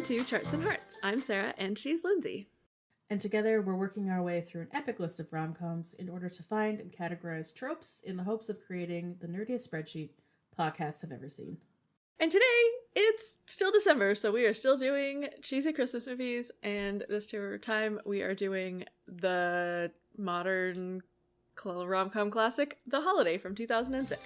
to Charts and Hearts. I'm Sarah, and she's Lindsay. And together, we're working our way through an epic list of rom-coms in order to find and categorize tropes in the hopes of creating the nerdiest spreadsheet podcasts have ever seen. And today, it's still December, so we are still doing cheesy Christmas movies, and this time we are doing the modern rom-com classic, The Holiday from 2006.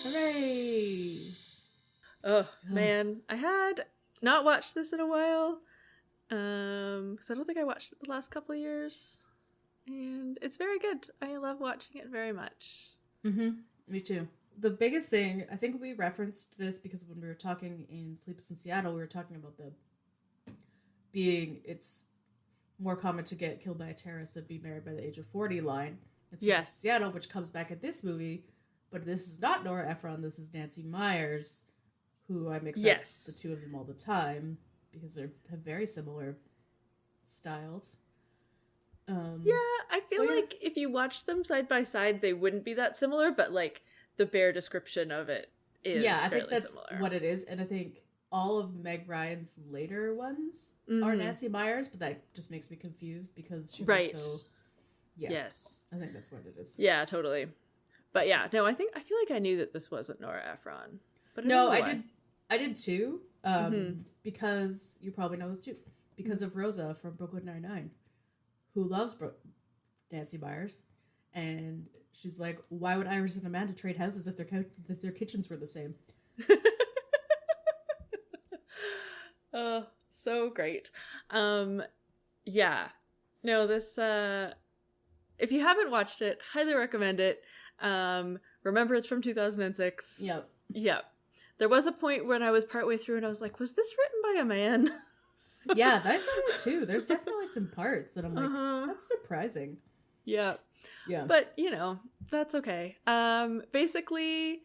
Hooray! Oh, man. I had not watched this in a while, because I don't think I watched it the last couple of years. And it's very good. I love watching it very much. Mm-hmm. Me too. The biggest thing, I think we referenced this because when we were talking in Sleepless in Seattle, we were talking about it's more common to get killed by a terrorist than be married by the age of 40 line. It's Sleepless in Seattle, which comes back at this movie, but this is not Nora Ephron, this is Nancy Meyers, who I mix up the two of them all the time because they have very similar styles. I feel like if you watch them side by side, they wouldn't be that similar, but like the bare description of it is I think that's similar. what it is, and I think all of Meg Ryan's later ones are Nancy Meyers, but that just makes me confused because she was so... Yeah. Yes. I think that's what it is. Yeah, totally. But yeah, no, I feel like I knew that this wasn't Nora Ephron. But no, I did too, because you probably know this too, because of Rosa from Brooklyn Nine-Nine, who loves Nancy Meyers, and she's like, why would Iris and Amanda trade houses if their kitchens were the same? Oh, so great. Yeah. No, this, if you haven't watched it, highly recommend it. Remember, it's from 2006. Yep. There was a point when I was partway through and I was like, was this written by a man? Yeah, I thought that too. There's definitely some parts that I'm like, that's surprising. Yeah. But, that's okay. Basically,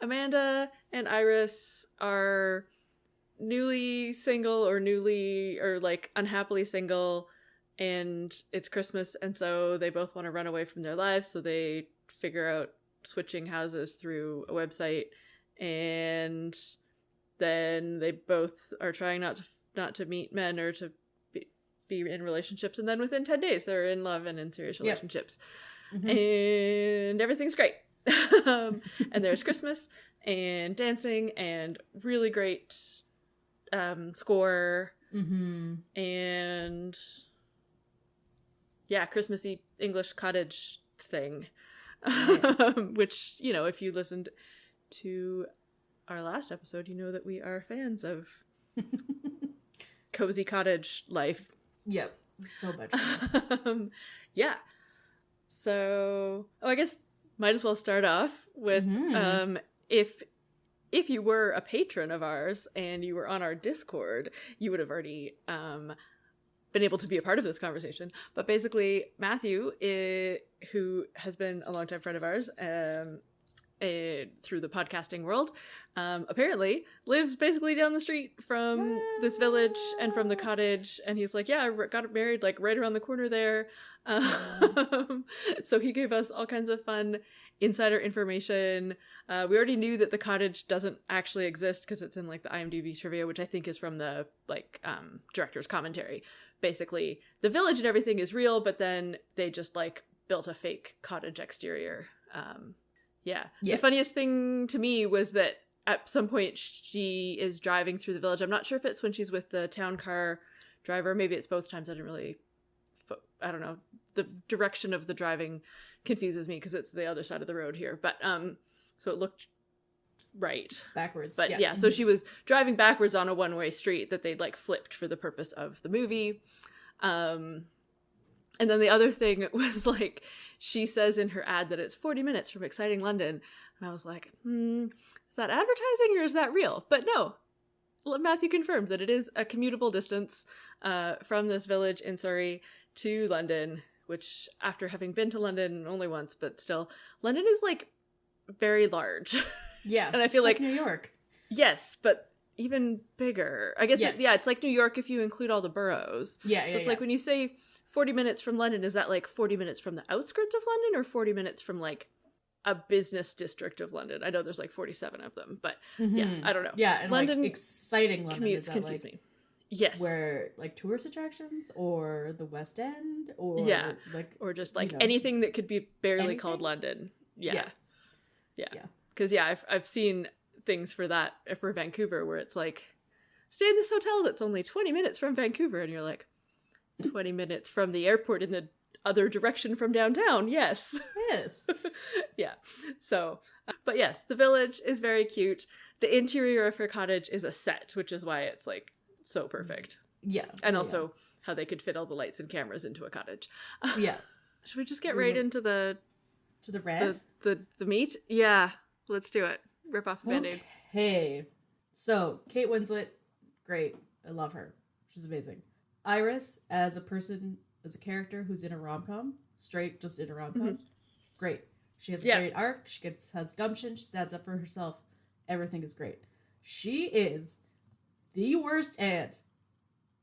Amanda and Iris are newly single or like unhappily single, and it's Christmas, and so they both want to run away from their lives, so they figure out switching houses through a website, and then they both are trying not to meet men or to be in relationships, and then within 10 days they're in love and in serious relationships. And everything's great. And there's Christmas and dancing and really great score and Christmassy English cottage thing, which, if you listened to our last episode, you know that we are fans of cozy cottage life. Yep. So much fun. So, I guess might as well start off with if you were a patron of ours and you were on our Discord, you would have already been able to be a part of this conversation. But basically, Matthew, who has been a longtime friend of ours through the podcasting world, apparently lives basically down the street from this village and from the cottage, and he's like, I got married like right around the corner there. So he gave us all kinds of fun insider information. We already knew that the cottage doesn't actually exist because it's in like the IMDb trivia, which I think is from the director's commentary. Basically, the village and everything is real, but then they just like built a fake cottage exterior. The funniest thing to me was that at some point she is driving through the village. I'm not sure if it's when she's with the town car driver. Maybe it's both times. I don't know. The direction of the driving confuses me because it's the other side of the road here. But so it looked right. Backwards. But so she was driving backwards on a one-way street that they'd like flipped for the purpose of the movie. And then the other thing was like, she says in her ad that it's 40 minutes from exciting London. And I was like, is that advertising or is that real? But no, Matthew confirmed that it is a commutable distance from this village in Surrey to London, which after having been to London only once, but still, London is like very large. Yeah. And I feel like New York. Yes, but even bigger. I guess it's like New York if you include all the boroughs. So it's like when you say 40 minutes from London, is that like 40 minutes from the outskirts of London or 40 minutes from like a business district of London. I know there's like 47 of them, but yeah, I don't know. Yeah, and London, like exciting London commutes confuse me. Yes. Where like tourist attractions or the West End or or just like anything that could be barely called London. Yeah. Because I've seen things for Vancouver where it's like, stay in this hotel that's only 20 minutes from Vancouver, and you're like, 20 minutes from the airport in the other direction from downtown. Yes. Yeah. So, but yes, the village is very cute. The interior of her cottage is a set, which is why it's like so perfect. Yeah. And also how they could fit all the lights and cameras into a cottage. Yeah. Should we just get right into the rant? The meat? Yeah. Let's do it. Rip off the Band-Aid. Okay. So, Kate Winslet, great. I love her. She's amazing. Iris, as a character who's in a rom-com, straight, just in a rom-com, great. She has a great arc. She has gumption. She stands up for herself. Everything is great. She is the worst aunt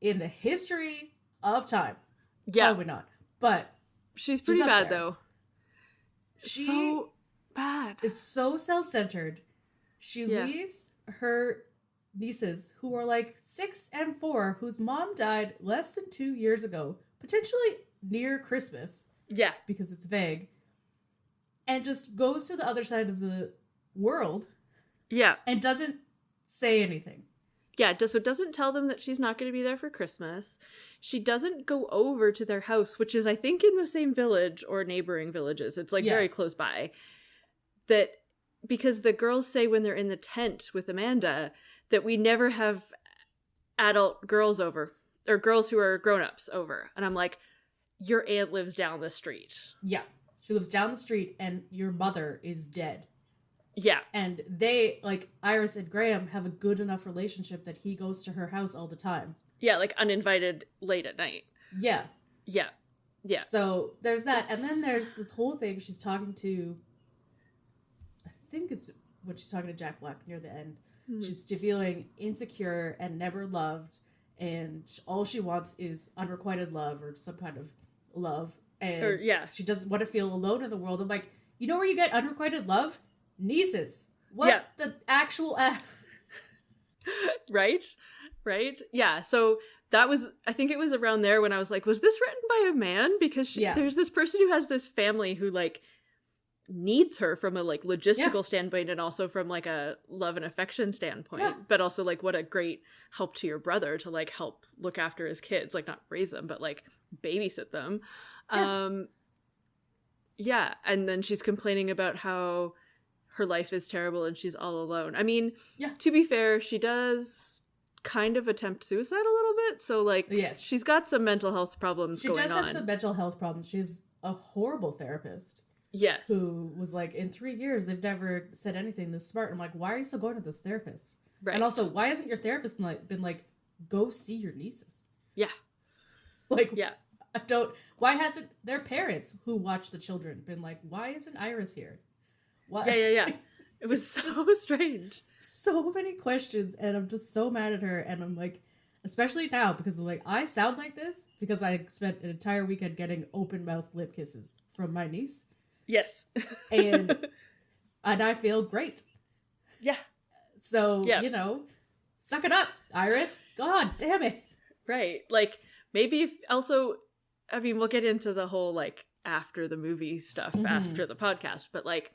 in the history of time. Yeah. Probably not. But she's pretty bad, though. She so bad. Is so self-centered. She leaves her nieces, who are like 6 and 4, whose mom died less than 2 years ago, potentially near Christmas. Yeah. Because it's vague. And just goes to the other side of the world. Yeah. And doesn't say anything. Yeah, so doesn't tell them that she's not going to be there for Christmas. She doesn't go over to their house, which is, I think, in the same village or neighboring villages. It's like very close by. That, because the girls say when they're in the tent with Amanda that we never have adult girls over, or girls who are grown-ups over. And I'm like, your aunt lives down the street. Yeah. She lives down the street and your mother is dead. Yeah. And they, like, Iris and Graham have a good enough relationship that he goes to her house all the time. Yeah, like uninvited late at night. Yeah. Yeah. Yeah. So there's that. And then there's this whole thing she's talking to, I think it's when she's talking to Jack Black near the end. Mm-hmm. She's feeling insecure and never loved. And all she wants is unrequited love or some kind of love. And she doesn't want to feel alone in the world. I'm like, you know where you get unrequited love? Nieces. What the actual F? Right? Yeah, so that was, I think it was around there when I was like, was this written by a man? Because there's this person who has this family who, like, needs her from a, like, logistical standpoint and also from, like, a love and affection standpoint. But also, like, what a great help to your brother to, like, help look after his kids. Like, not raise them, but, like, babysit them. And then she's complaining about how her life is terrible and she's all alone. I mean, to be fair, she does kind of attempt suicide a little bit. So, like, she's got some mental health problems going on. She does have some mental health problems. She's a horrible therapist. Yes. Who was like, in 3 years, they've never said anything this smart. I'm like, why are you still going to this therapist? Right. And also, why hasn't your therapist been like, go see your nieces? Yeah. Like, why hasn't their parents who watch the children been like, why isn't Iris here? Why? Yeah. It was so strange. So many questions, and I'm just so mad at her, and I'm like, especially now, because I'm like, I sound like this because I spent an entire weekend getting open mouth lip kisses from my niece. Yes. and I feel great. Yeah. So, you know, suck it up, Iris. God damn it. Right. Like, maybe if also, I mean, we'll get into the whole, like, after the movie stuff after the podcast, but, like,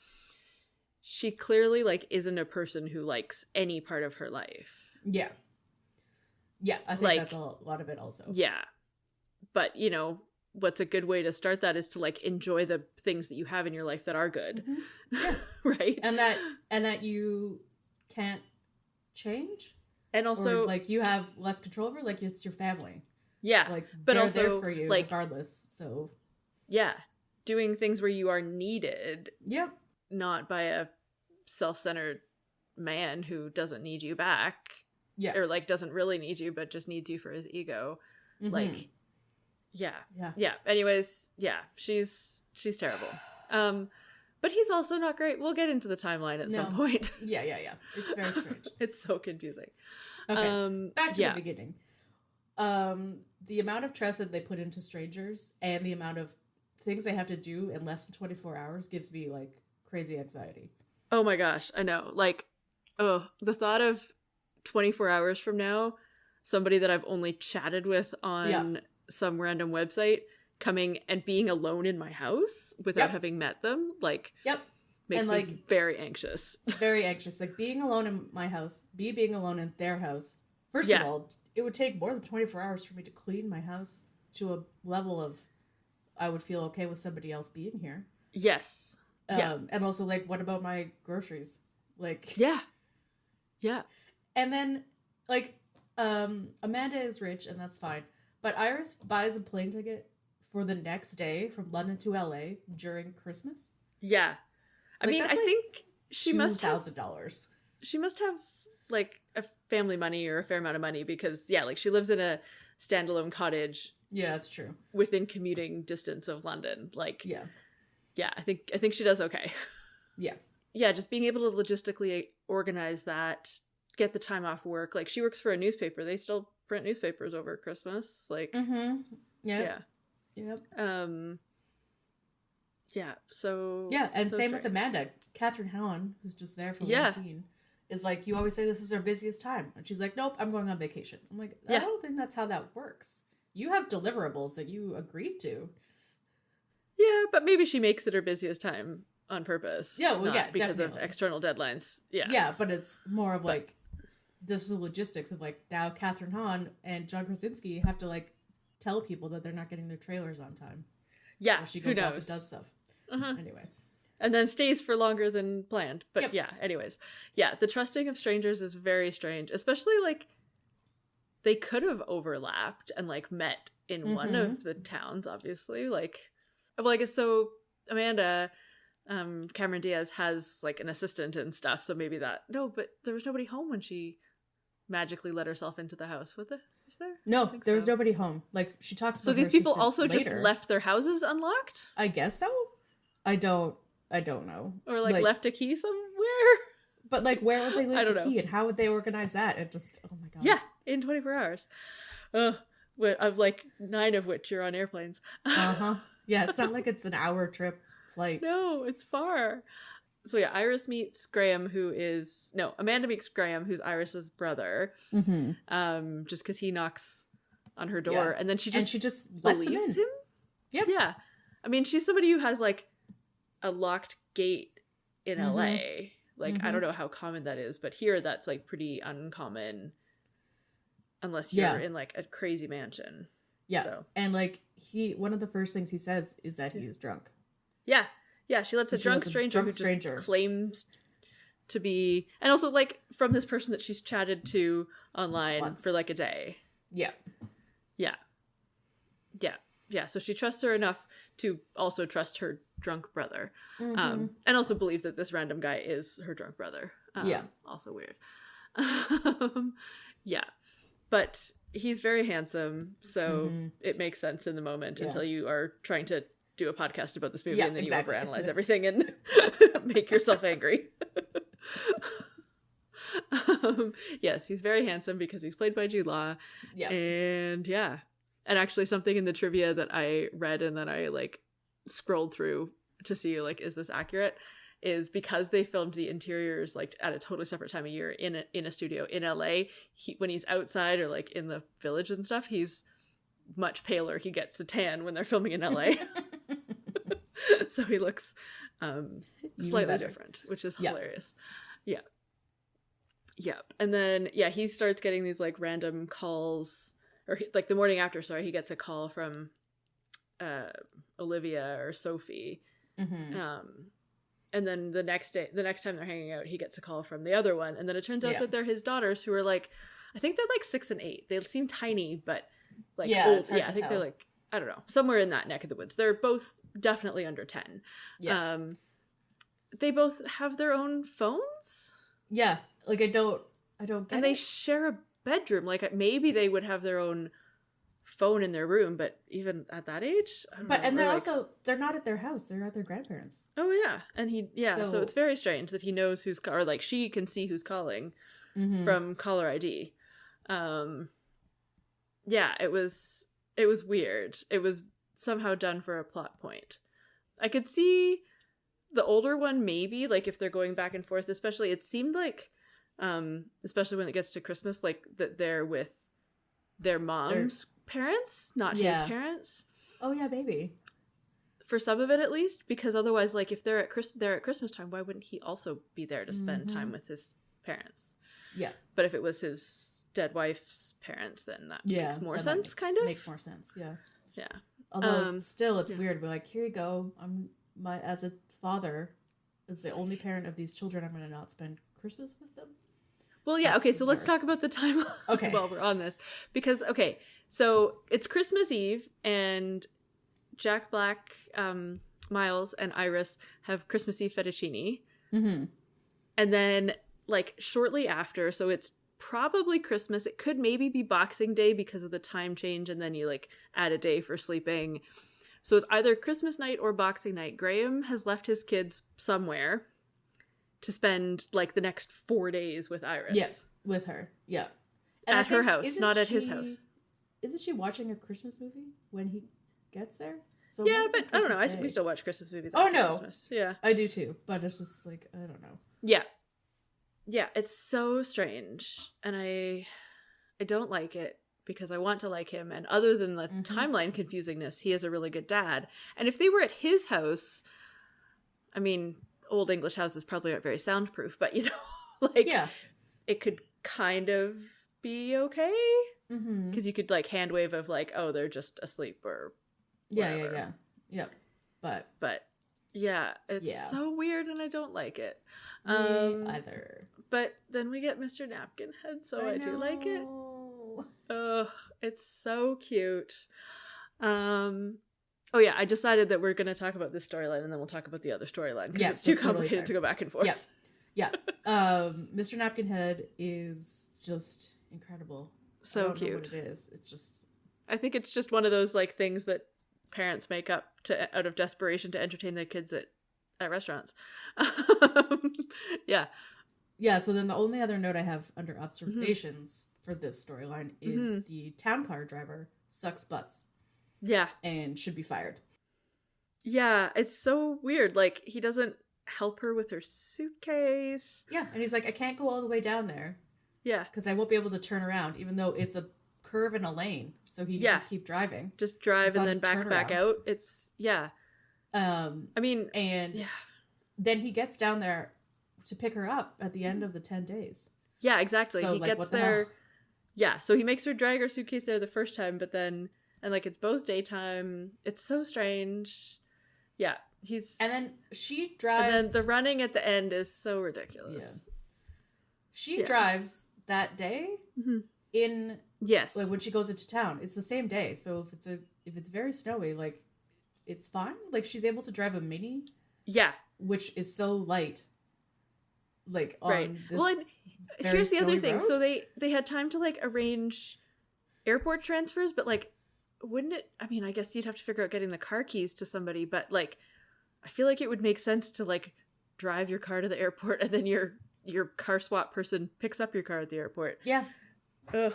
she clearly, like, isn't a person who likes any part of her life. Yeah. Yeah, I think like, that's a lot of it also. Yeah. But, you know, what's a good way to start that is to, like, enjoy the things that you have in your life that are good. Mm-hmm. Yeah. Right? And that you can't change. And also, or, like, you have less control over, like, it's your family. Yeah. Like, but they're also there for you, like, regardless. So. Yeah. Doing things where you are needed. Yep. Not by a self-centered man who doesn't need you back. Yeah. Or, like, doesn't really need you, but just needs you for his ego. Mm-hmm. Like, yeah. Anyways, she's terrible. But he's also not great. We'll get into the timeline at some point. Yeah. It's very strange. It's so confusing. Okay. Back to the beginning. The amount of trust that they put into strangers and the amount of things they have to do in less than 24 hours gives me, like, crazy anxiety. Oh my gosh, I know. Like, oh, the thought of 24 hours from now, somebody that I've only chatted with on some random website coming and being alone in my house without having met them, like, makes me very anxious. Very anxious. Like, being alone in my house, being alone in their house. First of all, it would take more than 24 hours for me to clean my house to a level of I would feel okay with somebody else being here. Yes. And also, like, what about my groceries? Like, yeah. And then, like, Amanda is rich, and that's fine. But Iris buys a plane ticket for the next day from London to LA during Christmas. Yeah. I mean, I think she must have $2,000. She must have, like, a family money or a fair amount of money because, like, she lives in a standalone cottage. Yeah, that's true. Within commuting distance of London. Like, yeah, I think she does okay. Yeah. Yeah, just being able to logistically organize that, get the time off work. Like, she works for a newspaper. They still print newspapers over Christmas. Like, Yeah. Yeah, so... Yeah, and so same strange. with Amanda. Catherine Howen, who's just there for one scene, is like, you always say this is our busiest time. And she's like, nope, I'm going on vacation. I'm like, I don't think that's how that works. You have deliverables that you agreed to. Yeah, but maybe she makes it her busiest time on purpose. Yeah, well, because definitely. of external deadlines. Yeah. Yeah, but it's more of like, this is the logistics of like, now Catherine Hahn and John Krasinski have to like tell people that they're not getting their trailers on time. Yeah, she goes off and does stuff. Anyway. And then stays for longer than planned. But anyways. Yeah, the trusting of strangers is very strange. Especially, like, they could have overlapped and, like, met in one of the towns, obviously. Like, well, I guess so Amanda, Cameron Diaz has, like, an assistant and stuff, so maybe that... No, but there was nobody home when she magically let herself into the house, was there? Is there? No, there was nobody home. Like, she talks about so these people also later. Just left their houses unlocked? I guess so. I don't know. Or, like left a key somewhere? But, like, where would they leave the key? And how would they organize that? It just, oh my god. Yeah, in 24 hours. Of, like, 9 of which you're on airplanes. Yeah, it's not like it's an hour trip flight. No, it's far. So, yeah, Iris meets Graham, Amanda meets Graham, who's Iris's brother. Just because he knocks on her door. And then she just lets him in. Yep. Yeah. I mean, she's somebody who has, like, a locked gate in LA. Like, I don't know how common that is, but here that's, like, pretty uncommon unless you're in, like, a crazy mansion. Yeah. So. And, like, one of the first things he says is that he is drunk. Yeah. Yeah, she lets a drunk stranger who just claims to be... And also, like, from this person that she's chatted to online for, like, a day. Yeah. Yeah. Yeah. Yeah, so she trusts her enough to also trust her drunk brother. And also believes that this random guy is her drunk brother. Also weird. Yeah. But he's very handsome, so it makes sense in the moment until you are trying to do a podcast about this movie and then you overanalyze everything and make yourself angry. Yes, he's very handsome because he's played by Jude Law. Yeah. And actually something in the trivia that I read and then I, like, scrolled through to see, like, is this accurate, is because they filmed the interiors, like, at a totally separate time of year in a studio in LA, when he's outside or, like, in the village and stuff, he's much paler. He gets the tan when they're filming in LA. So he looks slightly different, which is hilarious. Yeah. Yep. And then, he starts getting these, like, random calls... Or, like, the morning after, he gets a call from Olivia or Sophie. And then the next time they're hanging out, he gets a call from the other one. And then it turns out that they're his daughters who are, like, I think they're, like, 6 and 8. They seem tiny, but, like, old. I think they're, like, I don't know, somewhere in that neck of the woods. They're both definitely under 10. Yes. They both have their own phones? Yeah. Like, I don't get And they share a bedroom. Like, maybe they would have their own phone in their room, but even at that age, I don't know. And they're also, they're not at their house, they're at their grandparents. Oh yeah. And so it's very strange that he knows who's or, like, she can see who's calling from caller ID. It was weird. It was somehow done for a plot point. I could see the older one, maybe, like if they're going back and forth, especially, it seemed like, especially when it gets to Christmas, like that they're with their mom's parents, not his parents. Oh yeah, maybe. For some of it, at least, because otherwise, like if they're at Christmas time, why wouldn't he also be there to spend time with his parents? Yeah. But if it was his dead wife's parents, then that makes more sense, kind of. Makes more sense, yeah. Yeah. Although still, it's weird. We're like, here you go. As a father, as the only parent of these children, I'm going to not spend Christmas with them. Well, yeah. Okay, so let's talk about the timeline while we're on this, because so it's Christmas Eve, and Jack Black, Miles, and Iris have Christmas Eve fettuccine. Mm-hmm. And then, like, shortly after, so it's probably Christmas. It could maybe be Boxing Day because of the time change, and then you, like, add a day for sleeping. So it's either Christmas night or Boxing night. Graham has left his kids somewhere to spend, like, the next 4 days with Iris. Yeah, with her. Yeah. And at her house, not at his house. Isn't she watching a Christmas movie when he gets there? So yeah, but I don't know. We still watch Christmas movies. Oh no, Christmas. Yeah, I do too. But it's just like, I don't know. Yeah, it's so strange, and I don't like it because I want to like him. And other than the timeline confusingness, he is a really good dad. And if they were at his house, I mean, old English houses probably aren't very soundproof, but you know, like, it could kind of be okay because you could like hand wave of like, oh, they're just asleep or whatever. Yeah. But yeah, it's so weird, and I don't like it. Me either. But then we get Mr. Napkin Head, so I do like it. Oh, it's so cute. Oh yeah, I decided that we're going to talk about this storyline, and then we'll talk about the other storyline because it's too complicated to go back and forth. Yeah. Mr. Napkin Head is just incredible. So I don't cute. know what it is. It's just. I think it's just one of those like things that parents make up out of desperation to entertain their kids at restaurants. Yeah. So then the only other note I have under observations for this storyline is the town car driver sucks butts. Yeah. And should be fired. Yeah, it's so weird. Like, he doesn't help her with her suitcase. Yeah, and he's like, I can't go all the way down there. Yeah. Because I won't be able to turn around, even though it's a curve in a lane. So he can just keep driving. Just drive and then back out. It's, I mean, and then he gets down there to pick her up at the end of the 10 days. Yeah, exactly. So, he gets there. Yeah, so he makes her drag her suitcase there the first time, but then, and like it's both daytime. It's so strange. Yeah, and then she drives. And then the running at the end is so ridiculous. Yeah. She drives that day in like when she goes into town. It's the same day, so if it's very snowy, like it's fine. Like she's able to drive a Mini. Yeah, which is so light. Like on this. Well, and here's the other thing. Road? So they had time to like arrange airport transfers, but like, wouldn't it? I mean, I guess you'd have to figure out getting the car keys to somebody, but like, I feel like it would make sense to like drive your car to the airport and then your car swap person picks up your car at the airport. Yeah. Ugh.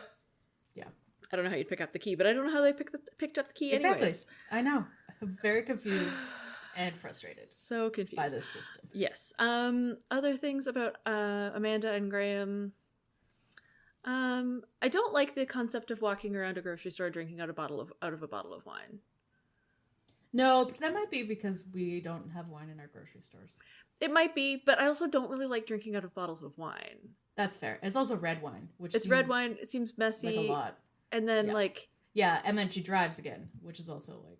Yeah. I don't know how you'd pick up the key, but I don't know how they picked up the key anyways. Exactly. I know. I'm very confused and frustrated. So confused by this system. Yes. Other things about Amanda and Graham. I don't like the concept of walking around a grocery store drinking out of a bottle of wine. No, but that might be because we don't have wine in our grocery stores. It might be, but I also don't really like drinking out of bottles of wine. That's fair. It's also red wine, which it's red wine. It seems messy. Like a lot. And then and then she drives again, which is also like.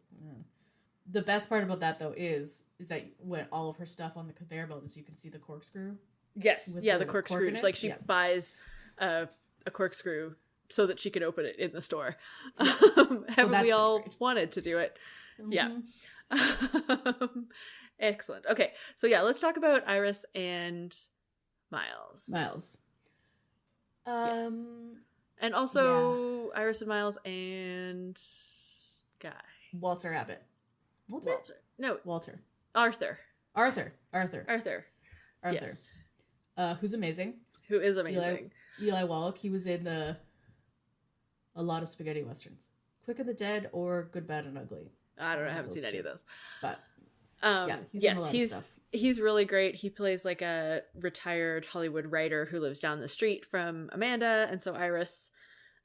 The best part about that though is that when all of her stuff on the conveyor belt is you can see the corkscrew. Yes, the corkscrew. Like she buys a corkscrew so that she can open it in the store. Haven't we all wanted to do it? Yeah. Excellent. Okay, so let's talk about Iris and Miles. Yes. And also Iris and Miles and Guy. Walter Abbott. Walter. Arthur. Yes. Who's amazing. Who is amazing. Eli Wallach. He was in a lot of spaghetti westerns. Quick and the Dead or Good, Bad, and Ugly. I don't know. I haven't seen any of those. But He's in a lot of stuff. He's really great. He plays like a retired Hollywood writer who lives down the street from Amanda, and so Iris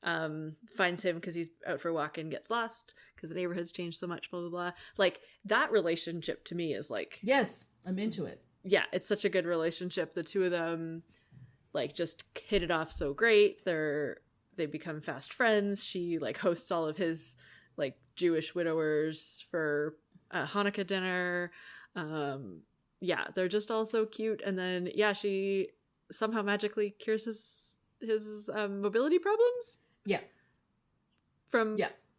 finds him because he's out for a walk and gets lost because the neighborhood's changed so much, blah blah blah. Like, that relationship to me is like, yes, I'm into it. Yeah, it's such a good relationship. The two of them like just hit it off so great. They become fast friends. She like hosts all of his like Jewish widowers for Hanukkah dinner. They're just all so cute. And then she somehow magically cures his mobility problems. Yeah. From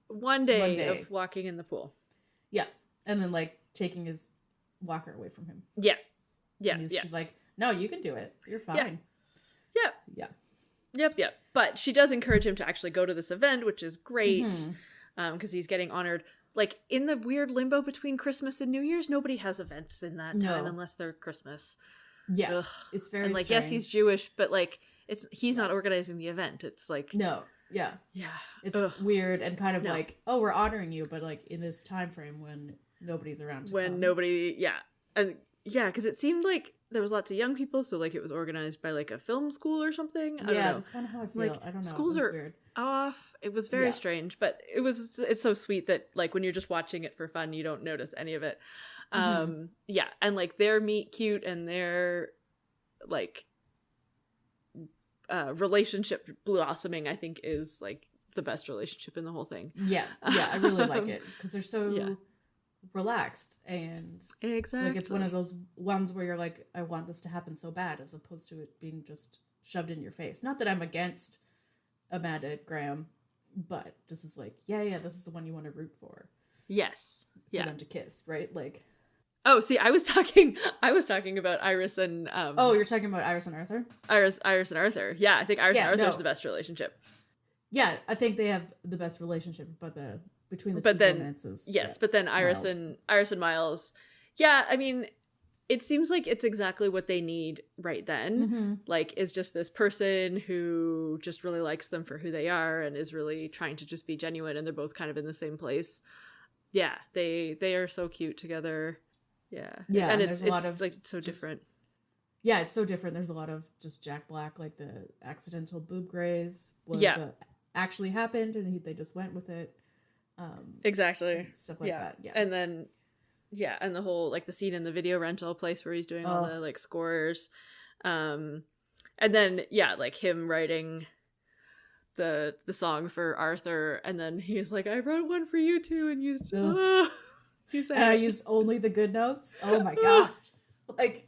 one day of walking in the pool. Yeah. And then like taking his walker away from him. Yeah. Yeah. And she's like, no, you can do it. You're fine. Yeah. Yep. But she does encourage him to actually go to this event, which is great. Because he's getting honored. Like, in the weird limbo between Christmas and New Year's, nobody has events in that time unless they're Christmas. Yeah. Ugh. It's very and like strange. Yes, he's Jewish, but like he's not organizing the event. It's like, no. Yeah. It's weird and kind of like, oh, we're honoring you, but like in this time frame when nobody's around to come. Nobody and because it seemed like there was lots of young people, so like it was organized by like a film school or something. I don't know. That's kind of how I feel. Like, I don't know. Schools are weird. Off. It was very strange, but it's so sweet that like when you're just watching it for fun, you don't notice any of it. And like their meet cute and their like relationship blossoming, I think, is like the best relationship in the whole thing. I really like it because they're so relaxed and exactly like it's one of those ones where you're like, I want this to happen so bad, as opposed to it being just shoved in your face. Not that I'm against Amanda Graham, but this is like, this is the one you want to root for. Yes. For them to kiss, right? Like, oh, see, I was talking about Iris and oh, you're talking about Iris and Arthur? Iris and Arthur. Yeah, I think Iris and Arthur is the best relationship. Yeah, I think they have the best relationship, but between the two romances. Yes, but then Iris and Miles. Yeah, I mean, it seems like it's exactly what they need right then. Like, is just this person who just really likes them for who they are and is really trying to just be genuine, and they're both kind of in the same place. Yeah, they are so cute together. Yeah, and it's a lot of like so different. Yeah, it's so different. There's a lot of just Jack Black, like the accidental boob graze was actually happened, and they just went with it. Exactly. Stuff like that. Yeah. And then, and the whole, like the scene in the video rental place where he's doing all the like scores. And then, like him writing the song for Arthur. And then he's like, I wrote one for you too. And used, and I used only the good notes. Oh my God. Like,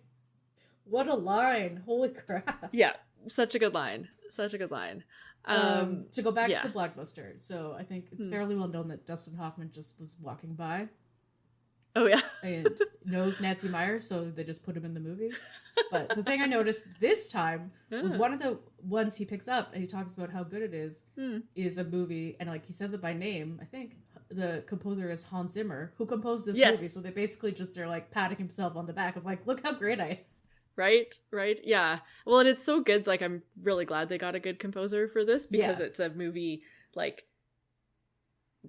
what a line. Holy crap. Yeah. Such a good line. To go back to the blockbuster, so I think it's fairly well known that Dustin Hoffman just was walking by. Oh yeah, and knows Nancy Myers, so they just put him in the movie. But the thing I noticed this time was one of the ones he picks up, and he talks about how good it is a movie, and like he says it by name. I think the composer is Hans Zimmer, who composed this movie. So they basically just are like patting himself on the back of like, look how great I am. Right. Yeah. Well, and it's so good. Like, I'm really glad they got a good composer for this because it's a movie, like,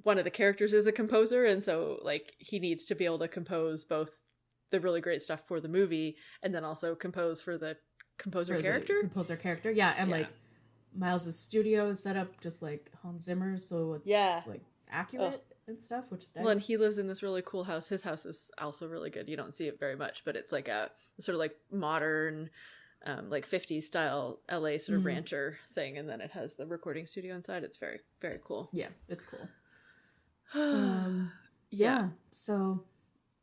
one of the characters is a composer. And so, like, he needs to be able to compose both the really great stuff for the movie and then also compose for the composer character. Yeah. And, like, Miles's studio is set up just like Hans Zimmer. So it's, like, accurate. And stuff, which is nice. Well, and he lives in this really cool house. His house is also really good. You don't see it very much, but it's like a sort of like modern, like 50s style LA sort of rancher thing, and then it has the recording studio inside. It's very, very cool. Yeah, it's cool. So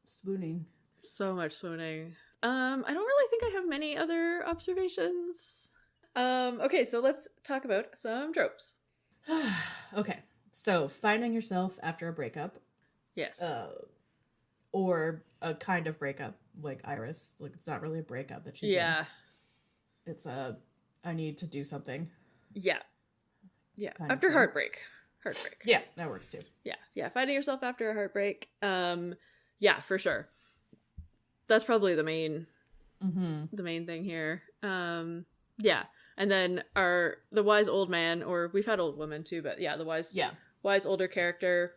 swooning. So much swooning. I don't really think I have many other observations. Okay, so let's talk about some tropes. Okay. So, finding yourself after a breakup. Yes. Or a kind of breakup, like Iris. Like, it's not really a breakup that she's in. It's I need to do something. Yeah. After heartbreak. Yeah, that works too. Yeah. Finding yourself after a heartbreak. For sure. That's probably the main thing here. And then the wise old man, or we've had old women too, but the wise older character,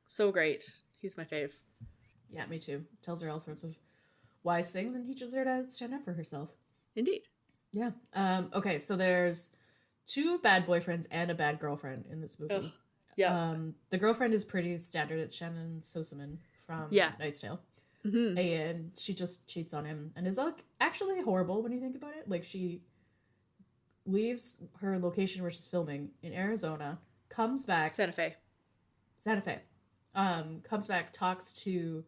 so great. He's my fave. Yeah, me too. Tells her all sorts of wise things and teaches her to stand up for herself. Indeed. Yeah. Okay, so there's 2 bad boyfriends and a bad girlfriend in this movie. Ugh. Yeah. The girlfriend is pretty standard. It's Shannon Sosaman from Knight's Tale. Mm-hmm. And she just cheats on him and is like actually horrible when you think about it. Like, she leaves her location where she's filming in Arizona, comes back Santa Fe, comes back, talks to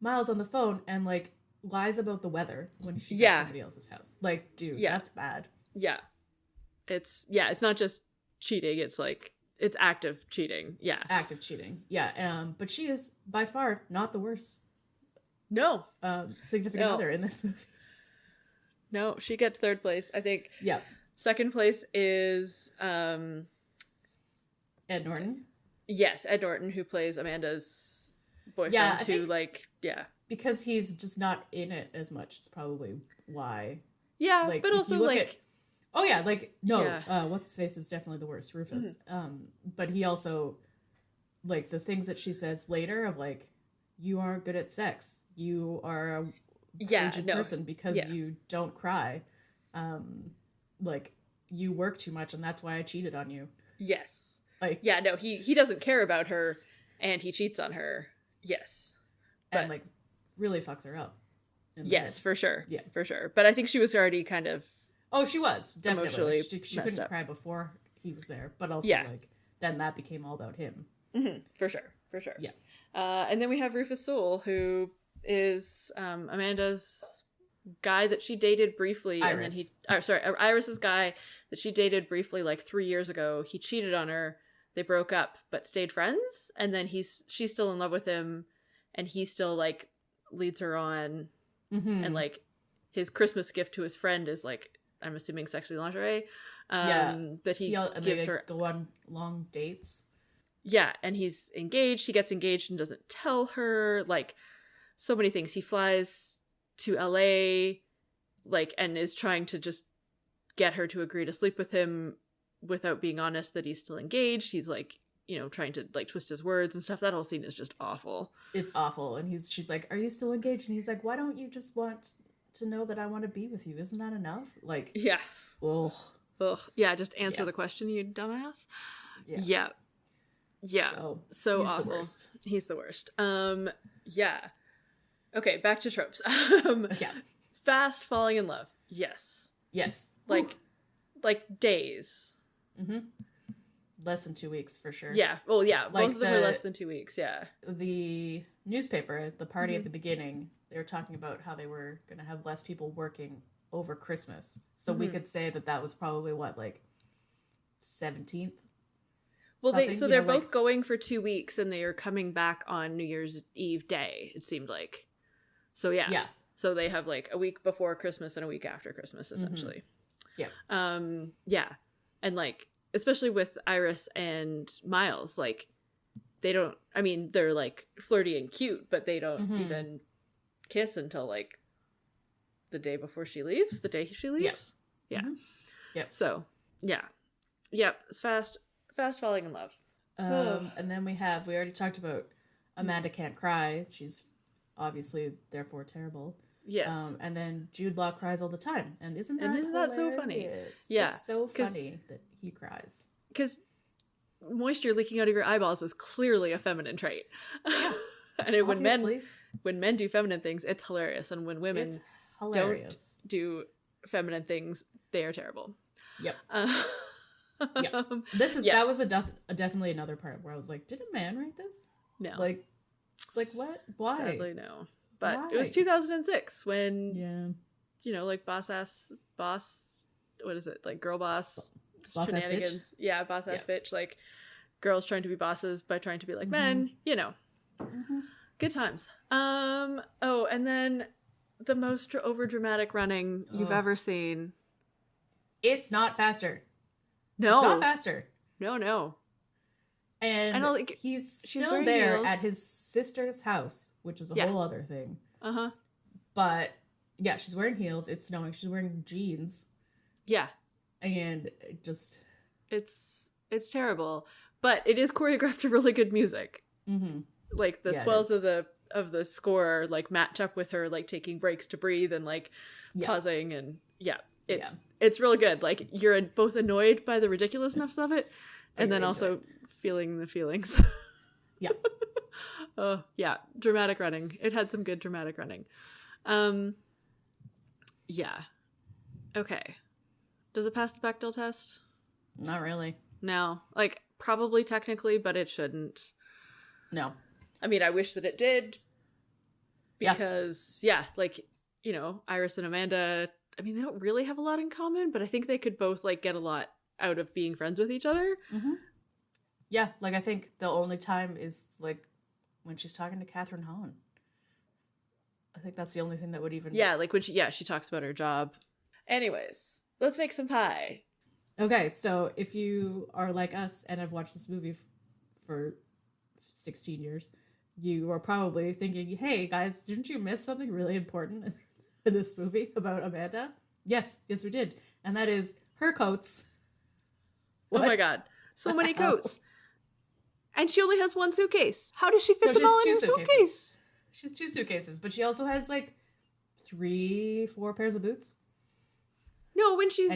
Miles on the phone, and like lies about the weather when she's at somebody else's house. Like, dude, that's bad. Yeah, it's not just cheating, it's like it's active cheating. Active cheating. But she is by far not the worst significant other in this movie. No, she gets 3rd place, I think. Yeah. 2nd place is Ed Norton. Yes, Ed Norton, who plays Amanda's boyfriend, because he's just not in it as much is probably why. Yeah, like, but also like what's his face is definitely the worst, Rufus. Mm-hmm. But he also, like, the things that she says later of like, you aren't good at sex, you are a frigid person because you don't cry, like, you work too much and that's why I cheated on you. Yes. Like, he doesn't care about her and he cheats on her. Yes. And like really fucks her up. Yes, for sure. Yeah, for sure. But I think she was already kind of she was definitely she couldn't up. cry before he was there, but also like then that became all about him. Mm-hmm. For sure. Yeah. And then we have Rufus Sewell, who is Amanda's guy that she dated briefly. Iris. And then Iris's guy that she dated briefly like 3 years ago. He cheated on her. They broke up, but stayed friends. And then she's still in love with him, and he still like leads her on. Mm-hmm. And like his Christmas gift to his friend is like, I'm assuming, sexy lingerie. But he gives her, go on long dates. Yeah, and he's engaged. He gets engaged and doesn't tell her. Like, so many things. He flies to LA, like, and is trying to just get her to agree to sleep with him without being honest that he's still engaged. He's like, trying to like twist his words and stuff. That whole scene is just awful. It's awful. And she's like, are you still engaged? And he's like, why don't you just want to know that I want to be with you? Isn't that enough? Like, yeah. Ugh. Yeah, just answer the question, you dumbass. Yeah. So he's awful. The worst. He's the worst. Yeah. Okay, back to tropes. Fast falling in love. Yes. Like days. Mm-hmm. Less than 2 weeks for sure. Yeah. Well, yeah. Like both of them are less than 2 weeks. Yeah. The newspaper, the party at the beginning, they were talking about how they were going to have less people working over Christmas. So we could say that was probably what, like 17th. Well, they're both going for 2 weeks, and they are coming back on New Year's Eve day. It seemed like. So yeah. So they have like a week before Christmas and a week after Christmas, essentially. Mm-hmm. Yeah. And like, especially with Iris and Miles, like they're like flirty and cute, but they don't even kiss until like the day she leaves. Yeah. Mm-hmm. Yeah. So yeah. It's fast falling in love. And then we already talked about Amanda can't cry. She's obviously therefore terrible. Yes. And then Jude Law cries all the time. And isn't that so funny? Yeah. It's so funny that he cries. Because moisture leaking out of your eyeballs is clearly a feminine trait. Yeah. And when men do feminine things, it's hilarious. And when women don't do feminine things, they are terrible. Yep. That was definitely another part where I was like, did a man write this? No. Like what? Why? Sadly, no. But it was 2006 when, like boss, what is it? Like girl boss shenanigans. Bitch? Yeah, boss ass bitch. Like girls trying to be bosses by trying to be like men, Mm-hmm. Good times. And then the most over dramatic running you've ever seen. It's not faster. No. It's not faster. No. And he's still there heels. At his sister's house, which is a whole other thing. Uh-huh. But, yeah, she's wearing heels. It's snowing. She's wearing jeans. Yeah. And it just... It's terrible. But it is choreographed to really good music. Mm-hmm. Like, the swells of the of the score like match up with her like taking breaks to breathe and like pausing, and it's really good. Like you're both annoyed by the ridiculousness of it, and then also feeling the feelings. Yeah. Oh yeah, dramatic running. It had some good dramatic running. Yeah. Okay. Does it pass the Bechdel test? Not really. No. Like, probably technically, but it shouldn't. No. I mean, I wish that it did. Because, like, you know, Iris and Amanda, I mean, they don't really have a lot in common, but I think they could both, like, get a lot out of being friends with each other. Mm-hmm. Yeah, like, I think the only time is, like, when she's talking to Catherine Hahn. I think that's the only thing that would even... Yeah, like when she talks about her job. Anyways, let's make some pie. Okay, so if you are like us and have watched this movie for 16 years, you are probably thinking, hey, guys, didn't you miss something really important in this movie about Amanda? Yes, we did. And that is her coats. What? Oh my god. So many coats. And she only has one suitcase. How does she fit them all in her suitcase? She has 2 suitcases, but she also has like 3-4 pairs of boots. No, when she's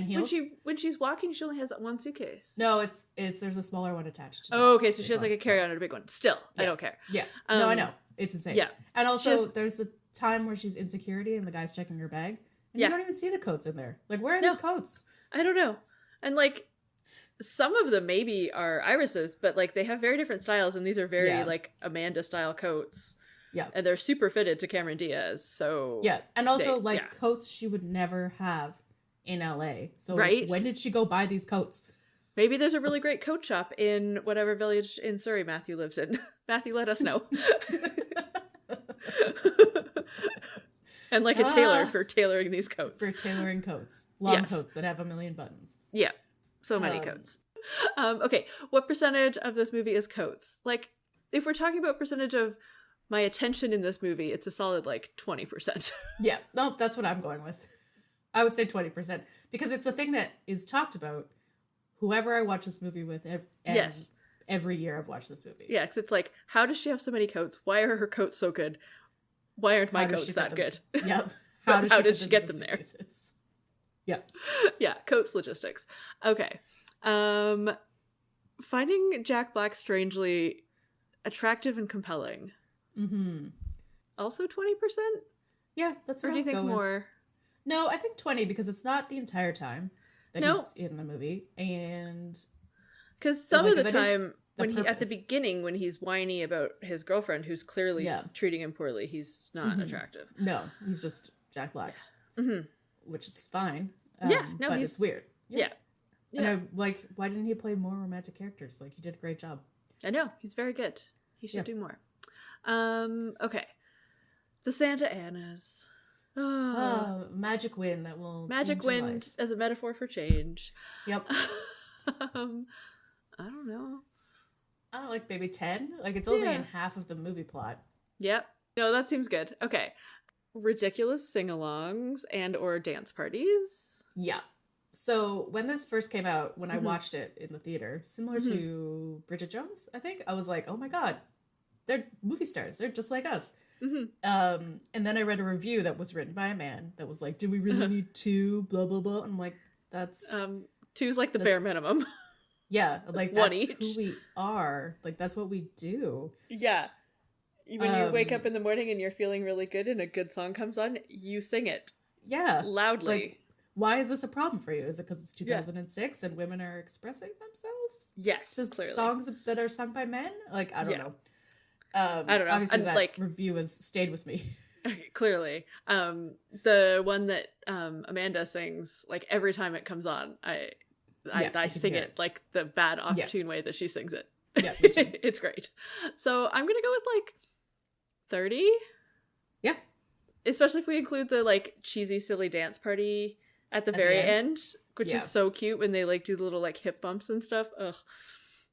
walking, she only has one suitcase. No, it's there's a smaller one attached. Oh, okay, so she has like a carry-on and a big one. Still, I don't care. Yeah, no, I know, it's insane. Yeah, and also there's the time where she's in security and the guy's checking her bag, and you don't even see the coats in there. Like, where are these coats? I don't know. And like, some of them maybe are Iris's, but like they have very different styles, and these are very like Amanda style coats. Yeah, and they're super fitted to Cameron Diaz. So yeah, and also coats she would never have in LA. So when did she go buy these coats? Maybe there's a really great coat shop in whatever village in Surrey Matthew lives in. Matthew, let us know. And like a tailor for tailoring these coats. For tailoring coats. Long coats that have 1 million buttons. Yeah. So many coats. Okay. What percentage of this movie is coats? Like, if we're talking about percentage of my attention in this movie, it's a solid like 20%. Yeah. No, that's what I'm going with. I would say 20%. Because it's a thing that is talked about whoever I watch this movie with. Every year I've watched this movie. Yeah, because it's like, how does she have so many coats? Why are her coats so good? Why aren't my coats that good? Yep. How did she get them there? Yeah. Yeah, coats logistics. Okay. Finding Jack Black strangely attractive and compelling. Mm-hmm. Also 20%? Yeah, that's what Or do you think more? No, I think 20 because it's not the entire time that he's in the movie. And because some of the time when at the beginning when he's whiny about his girlfriend who's clearly treating him poorly, he's not attractive. No, he's just Jack Black. Mm-hmm. Which is fine. But it's weird. Yeah. And why didn't he play more romantic characters? Like, he did a great job. I know, he's very good. He should do more. Okay. The Santa Annas. Magic wind that will magic wind as a metaphor for change. Yep. I don't know. I don't like maybe 10. Like, it's only in half of the movie plot. Yep. No, that seems good. Okay. Ridiculous sing-alongs and or dance parties. Yeah. So when this first came out, when I watched it in the theater, similar to Bridget Jones, I think, I was like, oh my god, they're movie stars. They're just like us. Mm-hmm. And then I read a review that was written by a man that was like, do we really need 2? Blah, blah, blah. And I'm like, that's... 2's like the bare minimum. Yeah. Like, that's who we are. Like, that's what we do. Yeah. When you wake up in the morning and you're feeling really good and a good song comes on, you sing it. Yeah. Loudly. Like, why is this a problem for you? Is it because it's 2006 and women are expressing themselves? Yes, to clearly. Songs that are sung by men? Like, I don't know. I don't know. Obviously, that review has stayed with me. Clearly. The one that Amanda sings, like, every time it comes on, I sing it like the bad off-tune way that she sings it. Yeah, it's great. So I'm going to go with, like, 30? Yeah. Especially if we include the, like, cheesy, silly dance party at the very end, which is so cute when they, like, do the little, like, hip bumps and stuff. Ugh.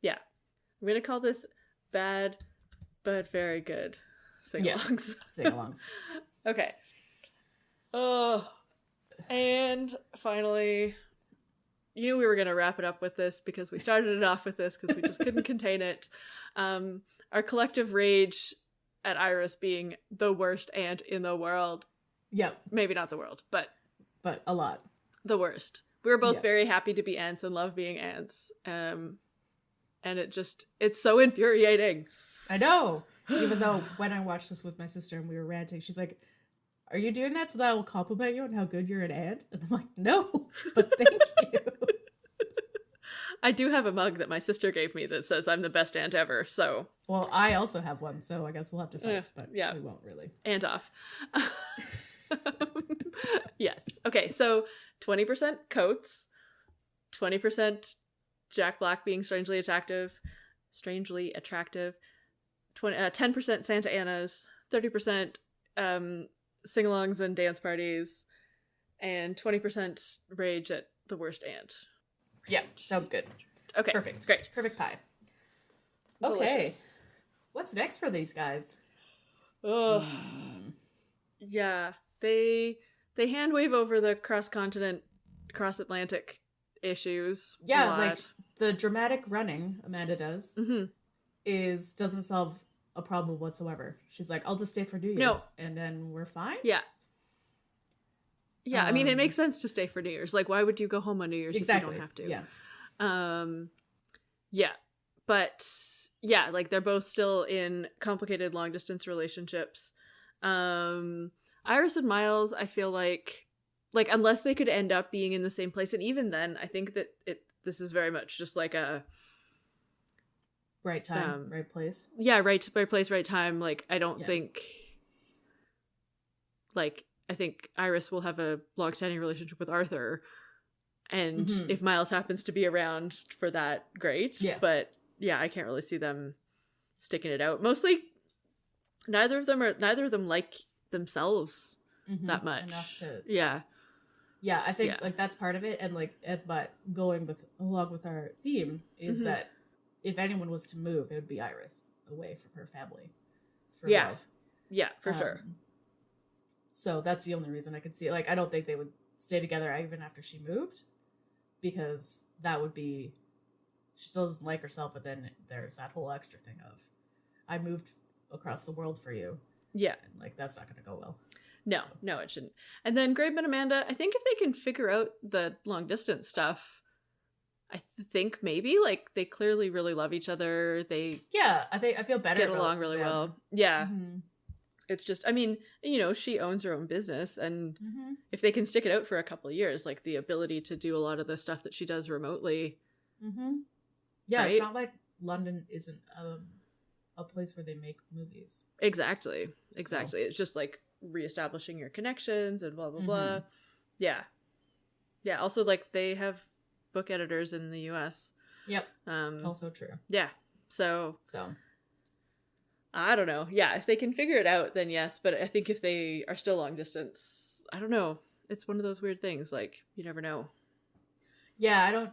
Yeah. I'm going to call this bad but very good sing-alongs. Yeah. Sing-alongs. Okay. Oh. And finally, you knew we were going to wrap it up with this because we started it off with this because we just couldn't contain it. Our collective rage at Iris being the worst aunt in the world. Yep. Maybe not the world, but a lot. The worst. We were both very happy to be aunts and love being aunts. And it's so infuriating. I know. Even though when I watched this with my sister and we were ranting, she's like, "Are you doing that so that I will compliment you on how good you're an aunt?" And I'm like, "No, but thank you." I do have a mug that my sister gave me that says I'm the best aunt ever, so... Well, I also have one, so I guess we'll have to fight, but we won't really. Aunt off. Yes. Okay, so 20% Coates, 20% Jack Black being strangely attractive, 10% Santa Anas, 30% sing-alongs and dance parties, and 20% rage at the worst aunt. Yeah, sounds good. Okay, perfect. Great. Perfect pie. Delicious. Okay. What's next for these guys? Oh, yeah. They hand wave over the cross-Atlantic issues. Yeah, like the dramatic running Amanda does mm-hmm. doesn't solve a problem whatsoever. She's like, "I'll just stay for New Year's, and then we're fine." Yeah. Yeah, I mean, it makes sense to stay for New Year's. Like, why would you go home on New Year's if you don't have to? Yeah. Yeah. But, yeah, like, they're both still in complicated long-distance relationships. Iris and Miles, I feel like, unless they could end up being in the same place, and even then, I think that this is very much just like a... Right time, right place. Yeah, right place, right time. Like, I don't think... Like... I think Iris will have a long-standing relationship with Arthur, and if Miles happens to be around for that, great. Yeah. But yeah, I can't really see them sticking it out. Mostly, neither of them like themselves that much. Enough to yeah. I think like that's part of it, and like but along with our theme is that if anyone was to move, it would be Iris away from her family for love. Yeah, for sure. So that's the only reason I could see it. Like, I don't think they would stay together even after she moved, because that would be, she still doesn't like herself, but then there's that whole extra thing of, I moved across the world for you. Yeah. And, like, that's not going to go well. No, it shouldn't. And then Grabe and Amanda, I think if they can figure out the long distance stuff, I think maybe, like, they clearly really love each other. I feel better. Get along really well. Yeah. Mm-hmm. It's just, I mean, she owns her own business, and if they can stick it out for a couple of years, like the ability to do a lot of the stuff that she does remotely. Yeah, right? It's not like London isn't a place where they make movies. Exactly. So. It's just like reestablishing your connections and blah, blah, blah. Yeah. Yeah, also, like, they have book editors in the US. Yep. Also true. Yeah. So. I don't know. Yeah, if they can figure it out, then yes. But I think if they are still long distance, I don't know. It's one of those weird things. Like, you never know. Yeah, I don't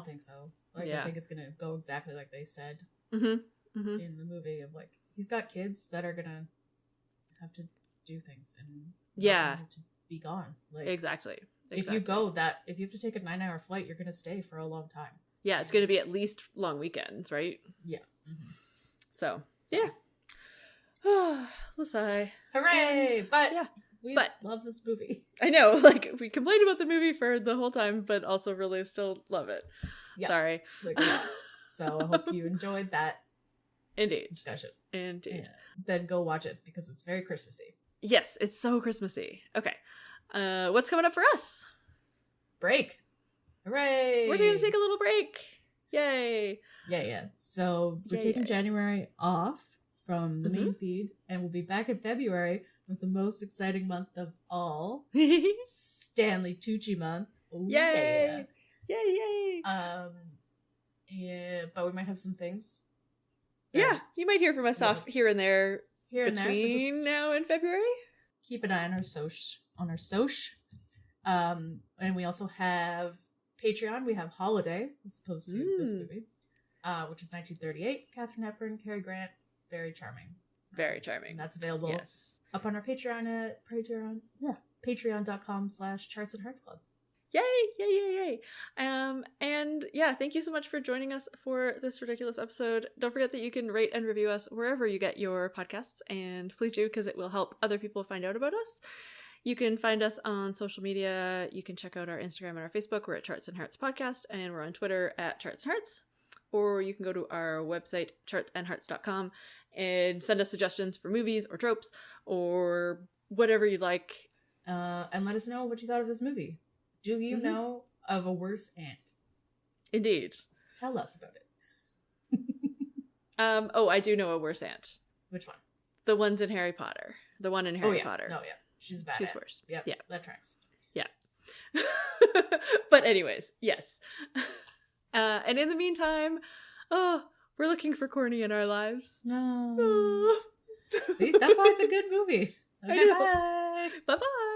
think so. Like, I think it's gonna go exactly like they said in the movie. Of like, he's got kids that are gonna have to do things, and have to be gone. Like, exactly. If you have to take a 9-hour flight, you're gonna stay for a long time. Yeah, it's gonna be at least long weekends, right? Yeah. So yeah. Lasai. Hooray! We love this movie. I know, like, we complained about the movie for the whole time, but also really still love it. Yeah. Sorry. So I hope you enjoyed that discussion. Indeed. And then go watch it, because it's very Christmassy. Yes, it's so Christmassy. Okay. What's coming up for us? Break. Hooray! We're going to take a little break. Yay. Yeah. So we're taking January off from the main feed, and we'll be back in February with the most exciting month of all, Stanley Tucci month. Ooh, yay! Yay! But we might have some things. Yeah, you might hear from us off here and there between now and February. Keep an eye on our soch. And we also have Patreon. We have Holiday, as opposed to this movie, which is 1938. Katharine Hepburn, Cary Grant. Very charming. Very charming. And that's available up on our Patreon at patreon.com/Charts and Hearts Club. Yay, yay, yay, yay. And yeah, thank you so much for joining us for this ridiculous episode. Don't forget that you can rate and review us wherever you get your podcasts, and please do, because it will help other people find out about us. You can find us on social media. You can check out our Instagram and our Facebook. We're at Charts and Hearts Podcast, and we're on Twitter at Charts and Hearts. Or you can go to our website, chartsandhearts.com, and send us suggestions for movies or tropes or whatever you'd like. And let us know what you thought of this movie. Do you know of a worse aunt? Indeed. Tell us about it. Oh, I do know a worse aunt. Which one? The ones in Harry Potter. The one in Harry Potter. Oh, yeah. She's bad. She's worse. Yep. Yeah. That tracks. Yeah. But anyways, yes. And in the meantime, we're looking for corny in our lives. No. See, that's why it's a good movie. Okay, bye. Bye-bye.